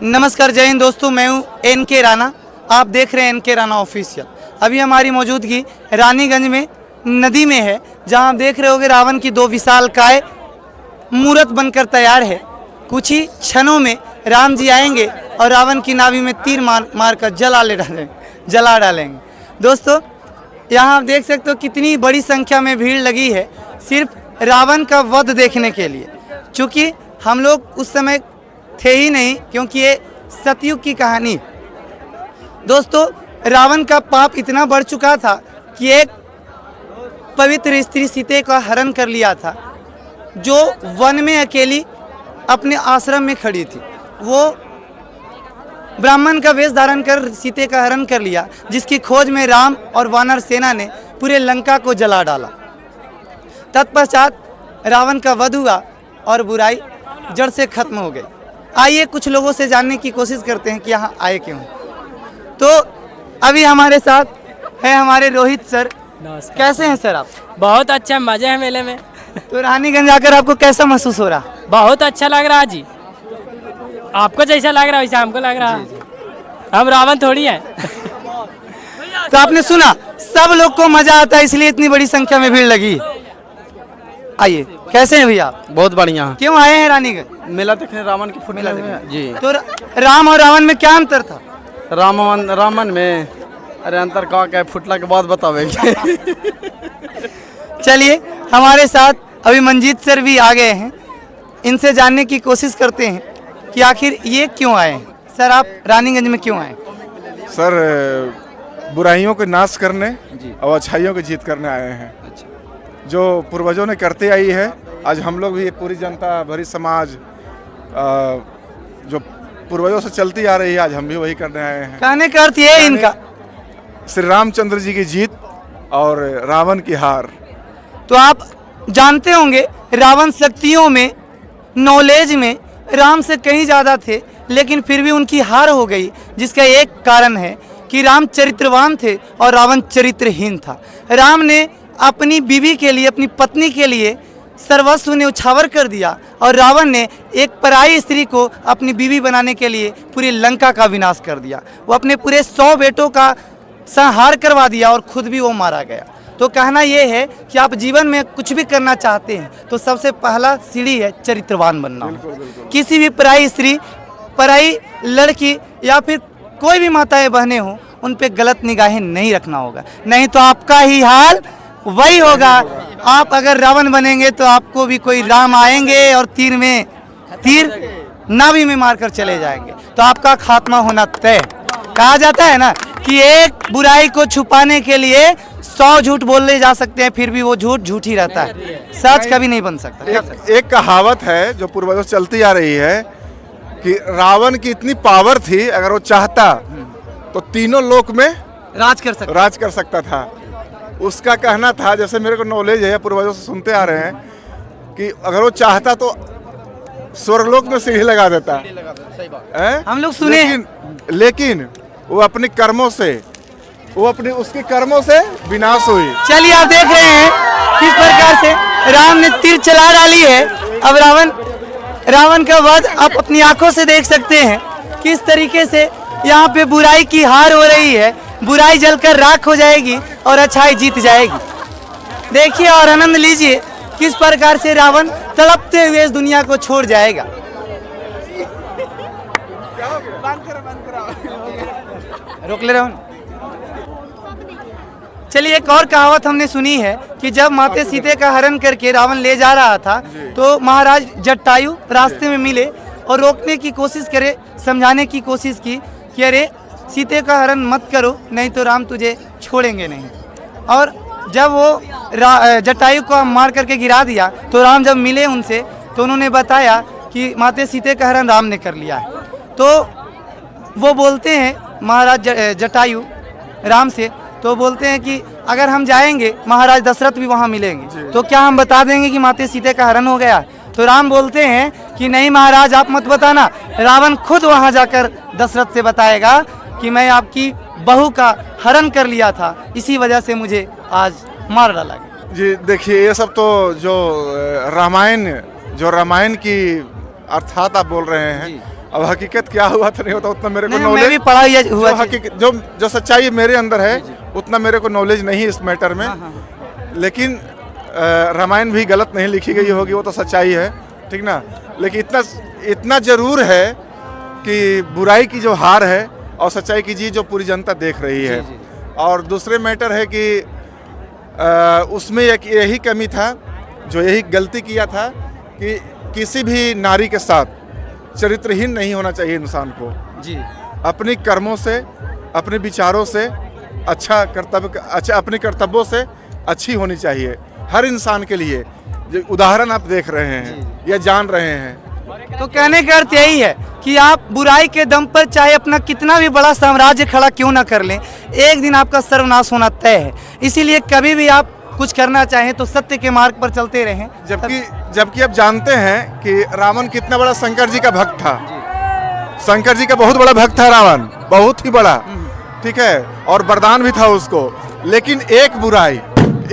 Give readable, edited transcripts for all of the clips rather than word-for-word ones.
नमस्कार, जय हिंद दोस्तों। मैं हूँ एनके राणा, आप देख रहे हैं एनके राणा ऑफिशियल। अभी हमारी मौजूदगी रानीगंज में नदी में है, जहाँ आप देख रहे होगे रावण की दो विशालकाय मूर्त बनकर तैयार है। कुछ ही क्षणों में राम जी आएंगे और रावण की नाभि में तीर मार कर जला डालेंगे। दोस्तों, यहाँ आप देख सकते हो कितनी बड़ी संख्या में भीड़ लगी है सिर्फ रावण का वध देखने के लिए। चूँकि हम लोग उस समय थे ही नहीं, क्योंकि ये सतयुग की कहानी। दोस्तों, रावण का पाप इतना बढ़ चुका था कि एक पवित्र स्त्री सीते का हरण कर लिया था, जो वन में अकेली अपने आश्रम में खड़ी थी। वो ब्राह्मण का वेश धारण कर सीते का हरण कर लिया, जिसकी खोज में राम और वानर सेना ने पूरे लंका को जला डाला। तत्पश्चात रावण का वध हुआ और बुराई जड़ से खत्म हो गई। आइए कुछ लोगों से जानने की कोशिश करते हैं कि यहाँ आए क्यों। तो अभी हमारे साथ है हमारे रोहित सर। कैसे हैं सर आप? बहुत अच्छा, मजे है मेले में। तो रानीगंज आकर आपको कैसा महसूस हो रहा? बहुत अच्छा लग रहा जी। आपको जैसा लग रहा वैसा हमको लग रहा। हम रावण थोड़ी है। तो आपने सुना, सब लोग को मजा आता है, इसलिए इतनी बड़ी संख्या में भीड़ लगी। आइए, कैसे हैं भैया? बहुत बढ़िया। क्यों आए हैं रानीगंज? मेला देखने रावण की फुटने जी। तो राम और रावण में क्या अंतर था? रामन में अरे अंतर का क्या, फुटला के बाद बतावेंगे। चलिए, हमारे साथ अभी मंजीत सर भी आ गए हैं। इनसे जानने की कोशिश करते हैं कि आखिर ये क्यों आए हैं। सर, आप रानीगंज में क्यों आए? सर, बुराइयों को नाश करने और अच्छाइयों की जीत करने आए हैं। जो पूर्वजों ने करते आई है, आज हम लोग भी, पूरी जनता, भरी समाज जो पूर्वजों से चलती आ रही है, आज हम भी वही करने आए हैं। कहने का अर्थ ये है इनका, श्री रामचंद्र जी की जीत और रावण की हार। तो आप जानते होंगे रावण शक्तियों में, नॉलेज में राम से कहीं ज़्यादा थे, लेकिन फिर भी उनकी हार हो गई। जिसका एक कारण है कि राम चरित्रवान थे और रावण चरित्रहीन था। राम ने अपनी बीवी के लिए, अपनी पत्नी के लिए सर्वस्व ने उछावर कर दिया, और रावण ने एक पराई स्त्री को अपनी बीवी बनाने के लिए पूरी लंका का विनाश कर दिया। वो अपने पूरे 100 बेटों का संहार करवा दिया और खुद भी वो मारा गया। तो कहना ये है कि आप जीवन में कुछ भी करना चाहते हैं तो सबसे पहला सीढ़ी है चरित्रवान बनना। किसी भी पराई स्त्री, पराई लड़की या फिर कोई भी माताएं बहनें हों, उन पे गलत निगाहें नहीं रखना होगा, नहीं तो आपका ही हाल वही होगा। आप अगर रावण बनेंगे तो आपको भी कोई राम आएंगे और तीर नाभि में मारकर चले जाएंगे, तो आपका खात्मा होना तय। कहा जाता है ना कि एक बुराई को छुपाने के लिए 100 झूठ बोले जा सकते हैं, फिर भी वो झूठ ही रहता है, सच कभी नहीं बन सकता। एक कहावत है जो पूर्वजों से चलती आ रही है कि रावण की इतनी पावर थी, अगर वो चाहता तो तीनों लोक में राज कर सकता था। उसका कहना था, जैसे मेरे को नॉलेज है, पूर्वजों से सुनते आ रहे हैं, कि अगर वो चाहता तो स्वर्गलोक में सीढ़ी लगा देता है। हम लोग सुने, लेकिन वो अपने कर्मों से, उसके कर्मों से विनाश हुई। चलिए, आप देख रहे हैं किस प्रकार से राम ने तीर चला डाली है। अब रावण का वध आप अपनी आंखों से देख सकते हैं, किस तरीके से यहाँ पे बुराई की हार हो रही है। बुराई जलकर राख हो जाएगी और अच्छाई जीत जाएगी। देखिए और आनंद लीजिए किस प्रकार से रावण तड़पते हुए इस दुनिया को छोड़ जाएगा। रोक ले रहा हूं। चलिए, एक और कहावत हमने सुनी है कि जब माते सीते का हरण करके रावण ले जा रहा था, तो महाराज जटायु रास्ते में मिले और रोकने की कोशिश करे, समझाने की कोशिश की कि अरे सीते का हरण मत करो, नहीं तो राम तुझे छोड़ेंगे नहीं। और जब वो जटायु को मार करके गिरा दिया, तो राम जब मिले उनसे तो उन्होंने बताया कि माते सीते का हरण राम ने कर लिया है। तो वो बोलते हैं, महाराज जटायु राम से तो बोलते हैं कि अगर हम जाएंगे, महाराज दशरथ भी वहाँ मिलेंगे, तो क्या हम बता देंगे कि माते सीते का हरण हो गया? तो राम बोलते हैं कि नहीं महाराज, आप मत बताना, रावण खुद वहाँ जाकर दशरथ से बताएगा कि मैं आपकी बहू का हरण कर लिया था, इसी वजह से मुझे आज मार डाला गया। जी देखिए, ये सब तो जो रामायण की अर्थात आप बोल रहे हैं, अब हकीकत क्या हुआ था नहीं होता उतना मेरे को नहीं, मैं भी नॉलेज, पढ़ा हुआ जो चीज़। हकीकत जो सच्चाई मेरे अंदर है उतना मेरे को नॉलेज नहीं इस मैटर में। लेकिन रामायण भी गलत नहीं लिखी गई होगी, वो तो सच्चाई है, ठीक ना। लेकिन इतना जरूर है कि बुराई की जो हार है और सच्चाई की जीत जो पूरी जनता देख रही है। और दूसरे मैटर है कि उसमें एक यही कमी था, जो यही गलती किया था कि किसी भी नारी के साथ चरित्रहीन नहीं होना चाहिए इंसान को। जी, अपनी कर्मों से, अपने विचारों से अच्छा अपने कर्तव्यों से अच्छी होनी चाहिए हर इंसान के लिए। जो उदाहरण आप देख रहे हैं या जान रहे हैं, तो कहने का अर्थ यही है कि आप बुराई के दम पर चाहे अपना कितना भी बड़ा साम्राज्य खड़ा क्यों ना कर लें, एक दिन आपका सर्वनाश होना तय है। इसीलिए कभी भी आप कुछ करना चाहें तो सत्य के मार्ग पर चलते रहें। जबकि आप जानते हैं कि रावण कितना बड़ा शंकर जी का भक्त था। शंकर जी का बहुत बड़ा भक्त था रावण, बहुत ही बड़ा, ठीक है, और वरदान भी था उसको। लेकिन एक बुराई,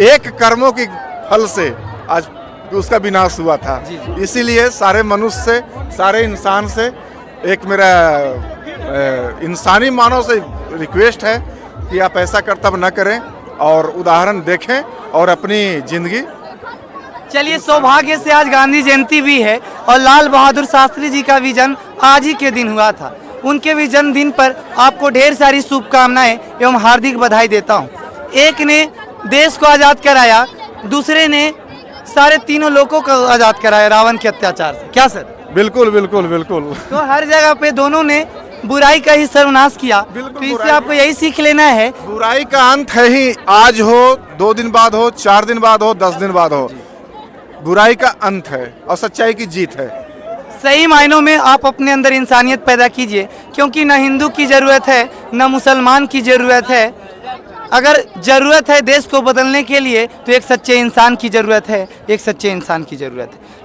एक कर्मों के फल से आज उसका विनाश हुआ था। इसीलिए सारे मनुष्य से, सारे इंसान से एक मेरा इंसानी मानव से रिक्वेस्ट है कि आप ऐसा कर्तव्य न करें और उदाहरण देखें और अपनी जिंदगी। चलिए, सौभाग्य से आज गांधी जयंती भी है और लाल बहादुर शास्त्री जी का भी जन्म आज ही के दिन हुआ था। उनके भी जन्मदिन पर आपको ढेर सारी शुभकामनाएं एवं हार्दिक बधाई देता हूं। एक ने देश को आज़ाद कराया, दूसरे ने सारे तीनों लोगों को आज़ाद कराया रावण के अत्याचार से। क्या सर? बिल्कुल बिल्कुल बिल्कुल। तो हर जगह पे दोनों ने बुराई का ही सर्वनाश किया। तो इससे आपको यही सीख लेना है, बुराई का अंत है ही, आज हो, 2 दिन बाद हो, 4 दिन बाद हो, 10 दिन बाद हो, बुराई का अंत है और सच्चाई की जीत है। सही मायनों में आप अपने अंदर इंसानियत पैदा कीजिए, क्योंकि न हिंदू की ज़रूरत है न मुसलमान की ज़रूरत है। अगर ज़रूरत है देश को बदलने के लिए तो एक सच्चे इंसान की ज़रूरत है, एक सच्चे इंसान की ज़रूरत है।